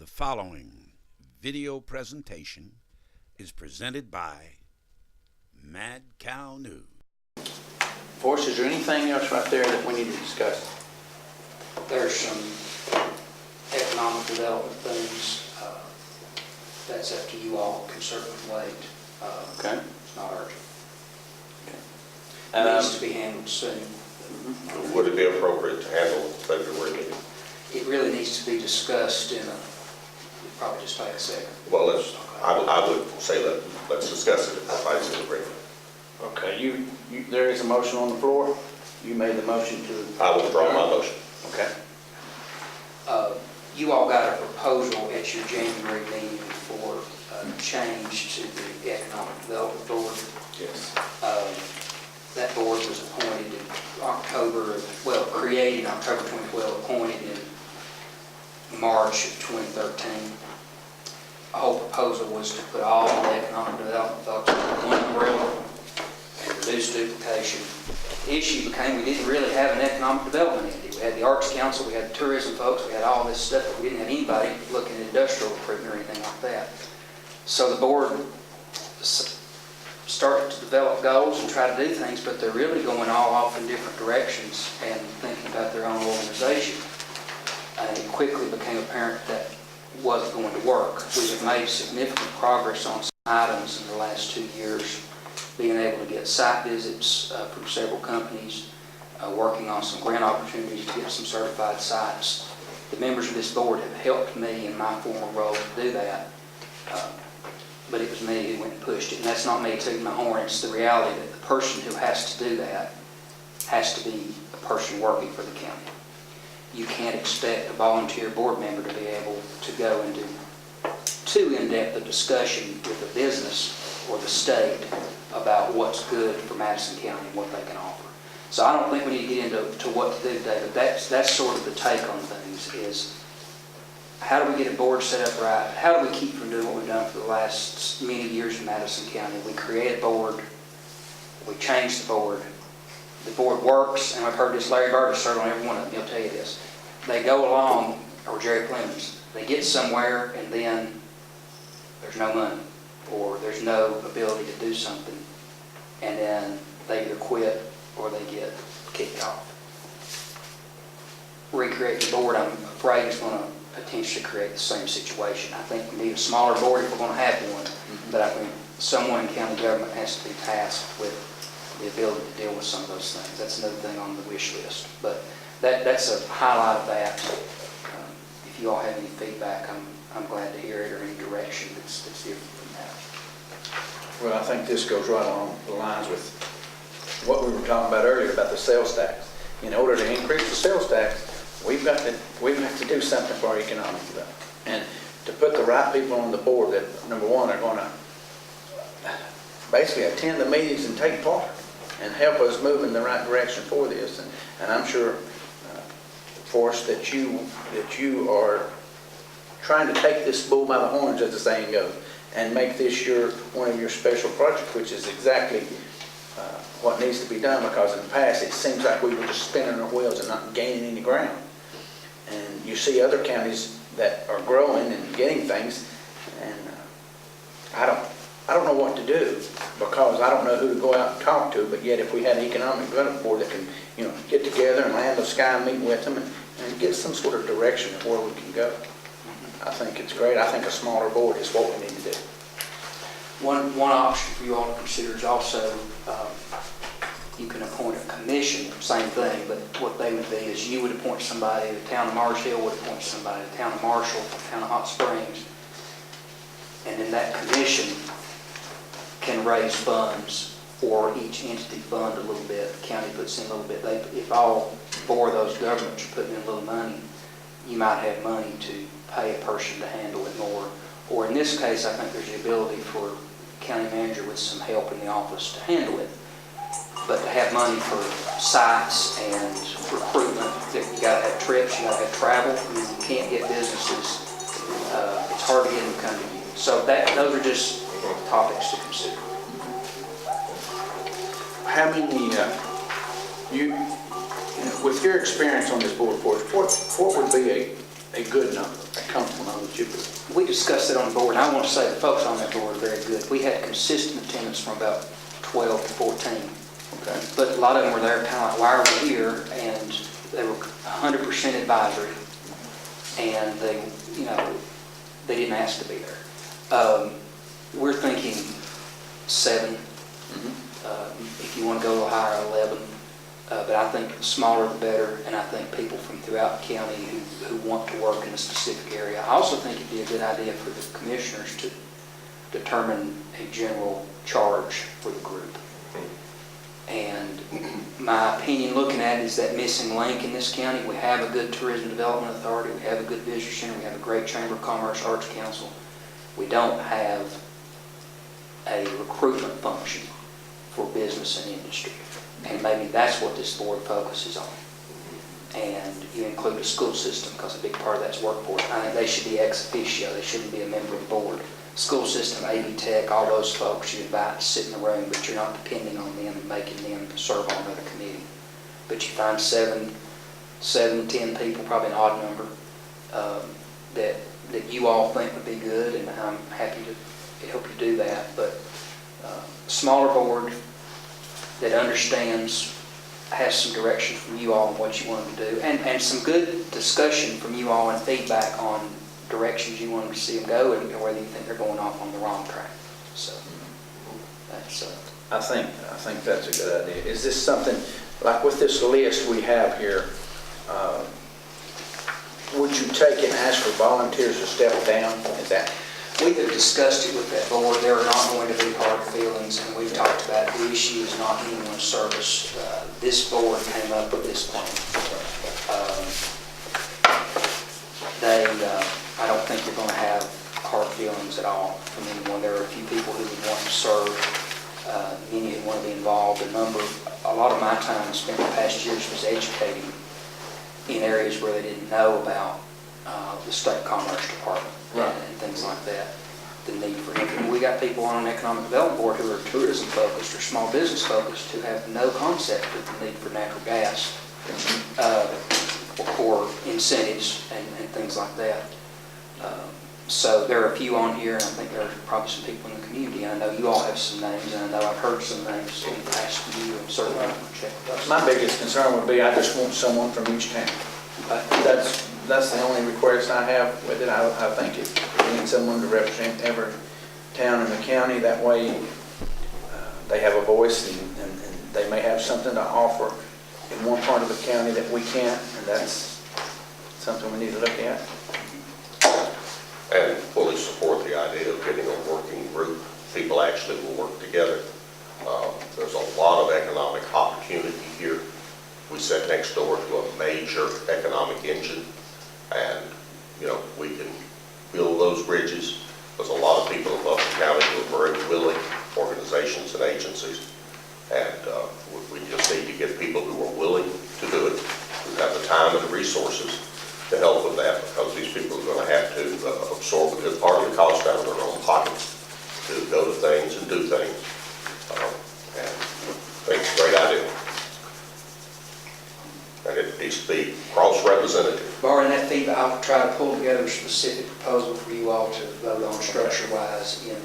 following video presentation is presented by Mad Cow News. Forrest, is there anything else right there that we need to discuss? There's some economic development things. That's up to you all. Can certainly wait. Okay. It's not urgent. Okay. It needs to be handled soon. Would it be appropriate to handle February meeting? It really needs to be discussed in a, probably just take a second. Well, I would say let's discuss it if everybody's in agreement. Okay, there is a motion on the floor. You made the motion to... I will withdraw my motion. Okay. You all got a proposal at your January meeting for change to the Economic Development Board. Yes. That board was appointed in October, created in October 2012, appointed in March of 2013. The whole proposal was to put all the economic development folks under one umbrella and reduce duplication. The issue became we didn't really have an economic development entity. We had the Arts Council, we had the tourism folks, we had all this stuff, but we didn't have anybody looking at industrial recruitment or anything like that. So the board started to develop goals and try to do things, but they're really going all off in different directions and thinking about their own organization. And it quickly became apparent that wasn't going to work. We have made significant progress on some items in the last 2 years, being able to get site visits from several companies, working on some grant opportunities to get some certified sites. The members of this board have helped me in my former role to do that. But it was me who went and pushed it. And that's not me tooting my horn. It's the reality that the person who has to do that has to be a person working for the county. You can't expect a volunteer board member to be able to go into too in-depth a discussion with the business or the state about what's good for Madison County and what they can offer. So I don't think we need to get into what to do today, but that's sort of the take on things is, how do we get a board set up right? How do we keep from doing what we've done for the last many years in Madison County? We create a board, we change the board works, and I've heard this, Larry Burgess served on every one of them, he'll tell you this. They go along, or Jerry Clemens, they get somewhere and then there's no money, or there's no ability to do something, and then they either quit or they get kicked off. Recreating the board, I'm afraid, is going to potentially create the same situation. I think we need a smaller board if we're going to have one, but I think someone in county government has to be tasked with the ability to deal with some of those things. That's another thing on the wish list. But that's a highlight of that. If you all have any feedback, I'm glad to hear it, or any direction that's different from that. Well, I think this goes right along the lines with what we were talking about earlier about the sales tax. In order to increase the sales tax, we've got to do something for our economic development. And to put the right people on the board that, number one, are going to basically attend the meetings and take part and help us move in the right direction for this. And I'm sure, Forrest, that you are trying to take this bull by the horns, as the saying goes, and make this one of your special projects, which is exactly what needs to be done, because in the past it seems like we were just spinning our wheels and not gaining any ground. And you see other counties that are growing and getting things, and I don't know what to do, because I don't know who to go out and talk to. But yet, if we had an economic development board that can, get together and land the sky and meet with them and get some sort of direction of where we can go, I think it's great. I think a smaller board is what we need to do. One option for you all to consider is also you can appoint a commission, same thing, but what they would be is you would appoint somebody, the town of Mars Hill would appoint somebody, the town of Marshall, the town of Hot Springs, and then that commission can raise funds for each entity fund a little bit. The county puts in a little bit. If all four of those governments are putting in a little money, you might have money to pay a person to handle it more. Or in this case, I think there's the ability for the county manager with some help in the office to handle it. But to have money for sites and recruitment, you got to have trips, you got to have travel. I mean, you can't get businesses. It's hard to get them to come to you. So those are just topics to consider. How many, with your experience on this board, Forrest, what would be a good number, a comfortable number that you could? We discussed it on the board, and I want to say the folks on that board are very good. We had consistent attendance from about 12 to 14. Okay. But a lot of them were there kind of like, why are we here? And they were 100% advisory. And they, you know, they didn't ask to be there. We're thinking 7. If you want to go a little higher, 11. But I think the smaller the better, and I think people from throughout the county who want to work in a specific area. I also think it'd be a good idea for the commissioners to determine a general charge for the group. And my opinion looking at it is that missing link in this county. We have a good tourism development authority, we have a good visitor center, we have a great chamber of commerce, arts council. We don't have a recruitment function for business and industry. And maybe that's what this board focuses on. And you include the school system, because a big part of that's workforce. I think they should be ex officio, they shouldn't be a member of the board. School system, AV Tech, all those folks you invite to sit in the room, but you're not depending on them and making them serve on another committee. But you find 7, 10 people, probably an odd number, that you all think would be good, and I'm happy to help you do that. But smaller board that understands, has some direction from you all on what you want them to do, and some good discussion from you all and feedback on directions you want them to see them go, and whether you think they're going off on the wrong track. So that's I think that's a good idea. Is this something, like with this list we have here, would you take and ask for volunteers to step down? Is that? we have discussed it with that board. There are not going to be hard feelings, and we've talked about the issue is not anyone's service. This board came up with this plan. I don't think you're going to have hard feelings at all from anyone. There are a few people who would want to serve, many who want to be involved. A lot of my time spent in the past years was educating in areas where they didn't know about the state commerce department. Right. And things like that, the need for income. We got people on an economic development board who are tourism focused or small business focused who have no concept of the need for natural gas or incentives and things like that. So there are a few on here, and I think there are probably some people in the community. I know you all have some names, and I know I've heard some names in the past from you, and certainly I'm going to check those. My biggest concern would be I just want someone from each town. That's the only request I have with it. I think if we need someone to represent every town in the county, that way they have a voice and they may have something to offer in one part of the county that we can't, and that's something we need to look at. And fully support the idea of getting a working group. People actually will work together. There's a lot of economic opportunity here. We sit next door to a major economic engine, and we can build those bridges. There's a lot of people in Buffalo County who are very willing, organizations and agencies, and we just need to get people who are willing to do it, who have the time and the resources to help with that, because these people are going to have to absorb a good part of the cost out of their own pockets to go to things and do things. And I think it's a great idea. And it needs to be cross-representative. Barring that feedback, I'll try to pull together a specific proposal for you all to vote on structure-wise in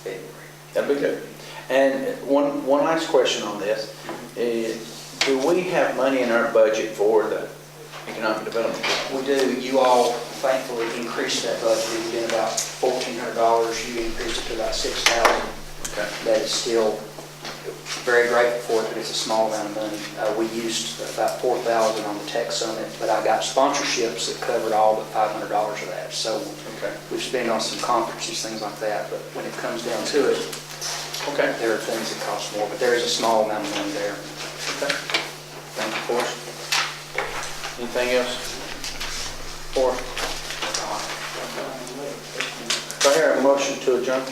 February. That'd be good. And one last question on this is, do we have money in our budget for the economic development? We do. You all thankfully increased that budget. It's been about $1,400. You increased it to about $6,000. Okay. That is still very grateful for it, but it's a small amount of money. We used about $4,000 on the tech summit, but I got sponsorships that covered all but $500 of that. So we've spent on some conferences, things like that. But when it comes down to it, there are things that cost more, but there is a small amount of money there. Okay. Thank you, Forrest. Anything else? Forrest? Do I hear a motion to adjourn?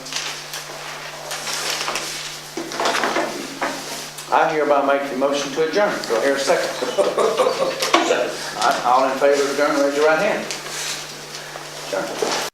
I hereby make the motion to adjourn. Do I hear a second? Second. All right, all in favor of adjourn, raise your right hand. Adjourn.